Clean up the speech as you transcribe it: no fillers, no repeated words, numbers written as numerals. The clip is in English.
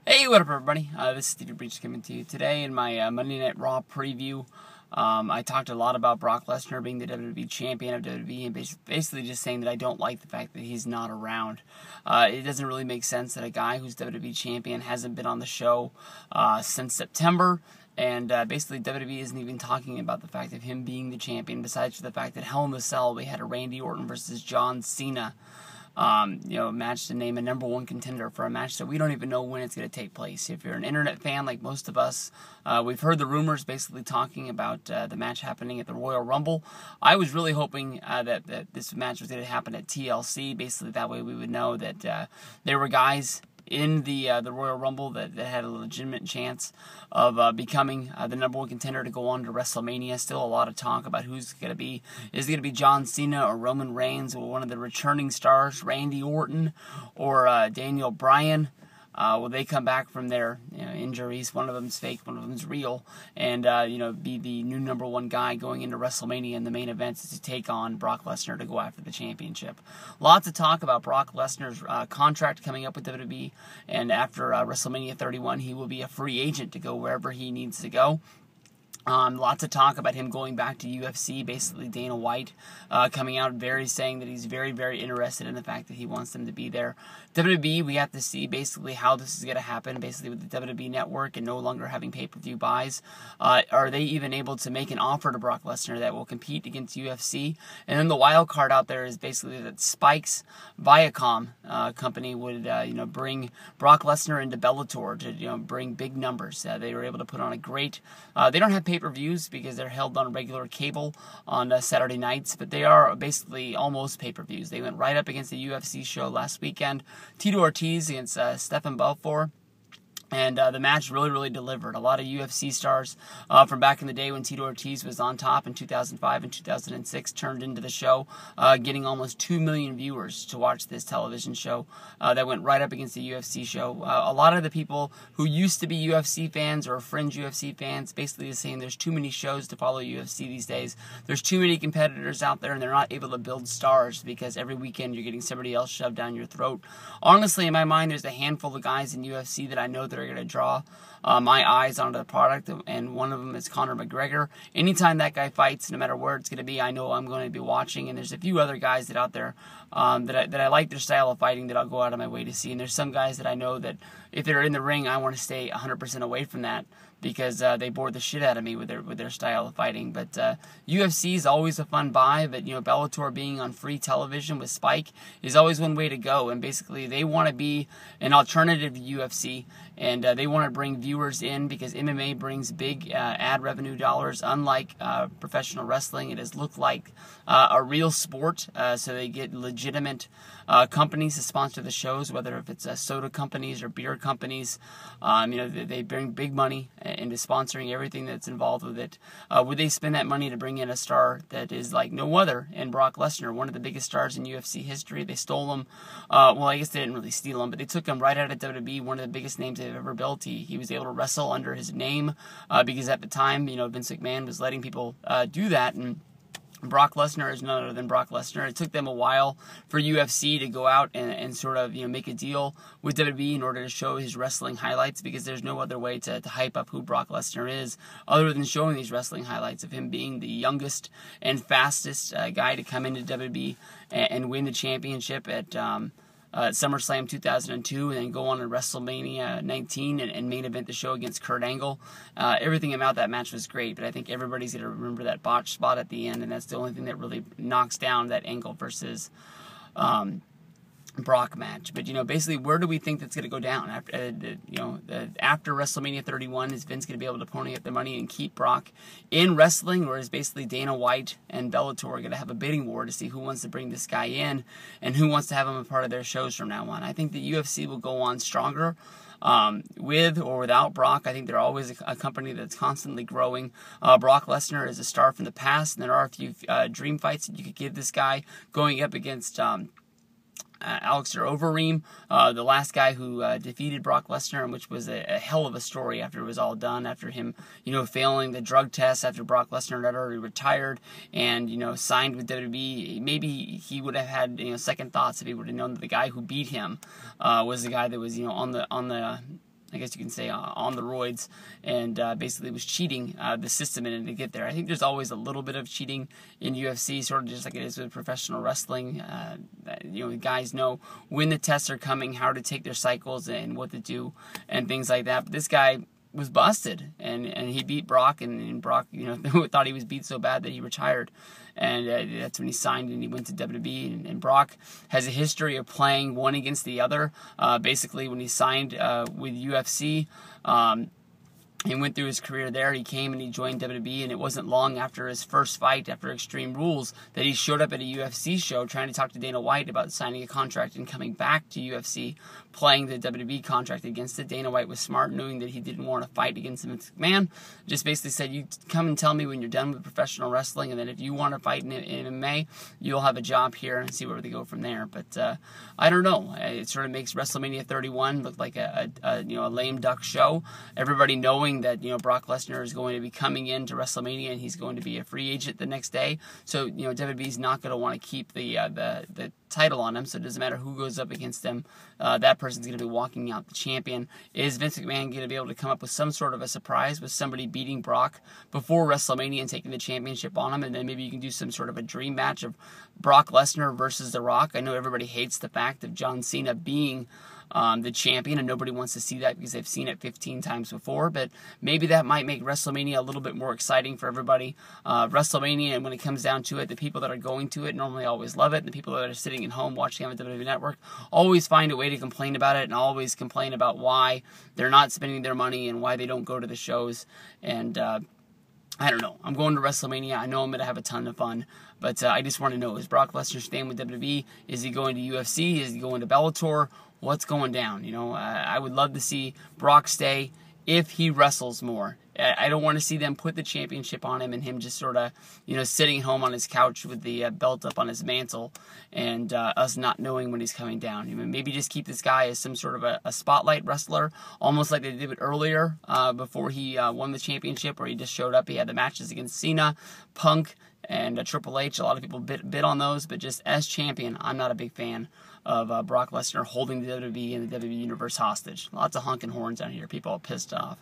Hey, what up, everybody? This is Stevie Breach coming to you today in my Monday Night Raw preview. I talked a lot about Brock Lesnar being the WWE champion of WWE and basically just saying that I don't like the fact that he's not around. It doesn't really make sense that a guy who's WWE champion hasn't been on the show since September. And basically, WWE isn't even talking about the fact of him being the champion, besides the fact that Hell in a Cell, we had a Randy Orton versus John Cena. A match to name a #1 contender for a match that we don't even know when it's going to take place. If you're an internet fan like most of us, we've heard the rumors basically talking about the match happening at the Royal Rumble. I was really hoping that this match was going to happen at TLC. Basically, that way we would know that there were guys in the Royal Rumble that had a legitimate chance of becoming the #1 contender to go on to Wrestlemania. Still a lot of talk about who's going to be. Is it going to be John Cena or Roman Reigns or one of the returning stars, Randy Orton or Daniel Bryan? Will they come back from their injuries? One of them's fake, one of them's real, and be the new #1 guy going into WrestleMania in the main event to take on Brock Lesnar to go after the championship. Lots of talk about Brock Lesnar's contract coming up with WWE, and after WrestleMania 31, he will be a free agent to go wherever he needs to go. Lots of talk about him going back to UFC, basically Dana White coming out saying that he's very, very interested in the fact that he wants them to be there. WWE, we have to see basically how this is going to happen, basically with the WWE Network and no longer having pay-per-view buys. Are they even able to make an offer to Brock Lesnar that will compete against UFC? And then the wild card out there is basically that Spike's Viacom company would bring Brock Lesnar into Bellator to bring big numbers. They were able to put on a great. They don't have pay-per-views because they're held on regular cable on Saturday nights, but they are basically almost pay-per-views. They went right up against the UFC show last weekend. Tito Ortiz against Stephen Belfort. And the match really, really delivered. A lot of UFC stars from back in the day when Tito Ortiz was on top in 2005 and 2006 turned into the show, getting almost 2 million viewers to watch this television show that went right up against the UFC show. A lot of the people who used to be UFC fans or fringe UFC fans basically is saying there's too many shows to follow UFC these days. There's too many competitors out there and they're not able to build stars because every weekend you're getting somebody else shoved down your throat. Honestly, in my mind, there's a handful of guys in UFC that I know that are going to draw my eyes onto the product, and one of them is Conor McGregor. Anytime that guy fights, no matter where it's going to be, I know I'm going to be watching, and there's a few other guys that out there that I like their style of fighting that I'll go out of my way to see, and there's some guys that I know that if they're in the ring, I want to stay 100% away from that because they bored the shit out of me with their style of fighting. But UFC is always a fun buy, but Bellator being on free television with Spike is always one way to go, and basically they want to be an alternative to UFC, and they want to bring viewers in because MMA brings big ad revenue dollars. Unlike professional wrestling, it has looked like a real sport, so they get legitimate companies to sponsor the shows, whether if it's soda companies or beer companies. They bring big money into sponsoring everything that's involved with it. Would they spend that money to bring in a star that is like no other in Brock Lesnar, one of the biggest stars in UFC history? They stole him. Well, I guess they didn't really steal him, but they took him right out of WWE, one of the biggest names they've ever built. He was able to wrestle under his name because at the time, Vince McMahon was letting people do that, and Brock Lesnar is none other than Brock Lesnar. It took them a while for UFC to go out and sort of make a deal with WWE in order to show his wrestling highlights, because there's no other way to hype up who Brock Lesnar is other than showing these wrestling highlights of him being the youngest and fastest guy to come into WWE and win the championship at SummerSlam 2002, and then go on to WrestleMania 19 and main event the show against Kurt Angle. Everything about that match was great, but I think everybody's going to remember that botch spot at the end, and that's the only thing that really knocks down that Angle versus Brock match. But basically, where do we think that's going to go down after WrestleMania 31? Is Vince going to be able to pony up the money and keep Brock in wrestling, or is basically Dana White and Bellator going to have a bidding war to see who wants to bring this guy in and who wants to have him a part of their shows from now on? I think the UFC will go on stronger with or without Brock. I think they're always a company that's constantly growing. Brock Lesnar is a star from the past, and there are a few dream fights that you could give this guy going up against Alex Overeem, the last guy who defeated Brock Lesnar, which was a hell of a story after it was all done, after him, failing the drug test, after Brock Lesnar had already retired and, signed with WWE. Maybe he would have had, second thoughts if he would have known that the guy who beat him was the guy that was, on the I guess you can say, on the roids, and basically was cheating the system in it to get there. I think there's always a little bit of cheating in UFC, sort of just like it is with professional wrestling. Guys know when the tests are coming, how to take their cycles, and what to do, and things like that. But this guy was busted, and he beat Brock, and Brock, thought he was beat so bad that he retired, and that's when he signed and he went to WWE. And Brock has a history of playing one against the other. Basically, when he signed with UFC, he went through his career there. He came and he joined WWE, and it wasn't long after his first fight, after Extreme Rules, that he showed up at a UFC show trying to talk to Dana White about signing a contract and coming back to UFC, playing the WWE contract against it. Dana White was smart, knowing that he didn't want to fight against Vince McMahon. Just basically said, you come and tell me when you're done with professional wrestling, and then if you want to fight in MMA, you'll have a job here, and see where they go from there. But I don't know. It sort of makes WrestleMania 31 look like a lame duck show. Everybody knowing that Brock Lesnar is going to be coming into WrestleMania and he's going to be a free agent the next day. So WWE's not going to want to keep the title on him. So it doesn't matter who goes up against him. That person's going to be walking out the champion. Is Vince McMahon going to be able to come up with some sort of a surprise with somebody beating Brock before WrestleMania and taking the championship on him? And then maybe you can do some sort of a dream match of Brock Lesnar versus The Rock. I know everybody hates the fact of John Cena being the champion, and nobody wants to see that because they've seen it 15 times before, but maybe that might make WrestleMania a little bit more exciting for everybody. WrestleMania, and when it comes down to it, the people that are going to it normally always love it, and the people that are sitting at home watching on the WWE Network always find a way to complain about it, and always complain about why they're not spending their money and why they don't go to the shows. And I don't know. I'm going to WrestleMania. I know I'm going to have a ton of fun, but I just want to know, is Brock Lesnar staying with WWE? Is he going to UFC? Is he going to Bellator? What's going down? I would love to see Brock stay if he wrestles more. I don't want to see them put the championship on him and him just sort of, sitting at home on his couch with the belt up on his mantle, and us not knowing when he's coming down. Maybe just keep this guy as some sort of a spotlight wrestler, almost like they did it earlier before he won the championship, where he just showed up. He had the matches against Cena, Punk, and Triple H. A lot of people bit on those, but just as champion, I'm not a big fan of Brock Lesnar holding the WWE and the WWE Universe hostage. Lots of honking horns out here. People are pissed off.